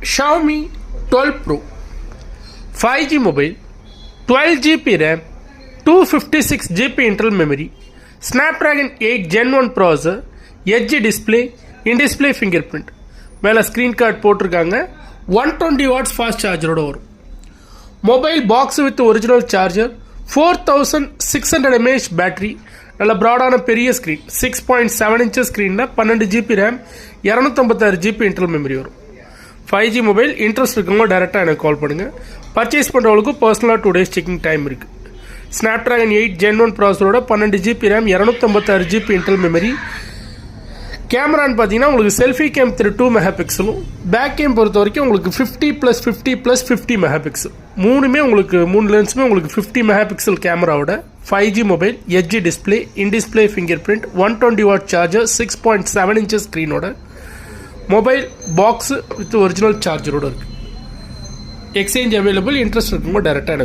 Xiaomi 12 Pro 5G mobile, 12GB RAM, 256GB internal memory, Snapdragon 8 Gen 1 processor, Edge display, in-display fingerprint. மேலே screen card போட்டிருக்காங்க. 120 watts fast சார்ஜரோட வரும். Mobile box with original charger, 4600 mAh battery, நல்ல ப்ராடான பெரிய screen, 6.7 inch ஸ்க்ரீனில் 12GB RAM, 256GB internal memory வரும். 5G mobile interest இருக்கவங்க டேரெக்டாக எனக்கு கால் பண்ணுங்கள். பர்ச்சேஸ் பண்ணுறவங்களுக்கு பர்சனலாக 2 days செக்கிங் டைம் இருக்குது. ஸ்னாப்ட்ராகன் 8 Gen 1 ப்ராசரோட 12GB RAM, 256GB internal memory. கேமரான்னு பார்த்தீங்கன்னா உங்களுக்கு செல்ஃபி கேம் 32 மெகாபிக்சலும், பேக் கேம் பொறுத்த வரைக்கும் உங்களுக்கு 50+50+50 மெகாபிக்சல். மூணு லென்ஸுமே உங்களுக்கு 50 மெகாபிக்சல் கேமராவோட 5G mobile, edge display, in display finger print, 120 watt charger, 6.7 inch ஸ்க்ரீனோட மொபைல் பாக்ஸ் வித் ஒரிஜினல் சார்ஜரோட இருக்குது. Exchange available. இன்ட்ரெஸ்ட் இருக்கும்போது டேரெக்டாக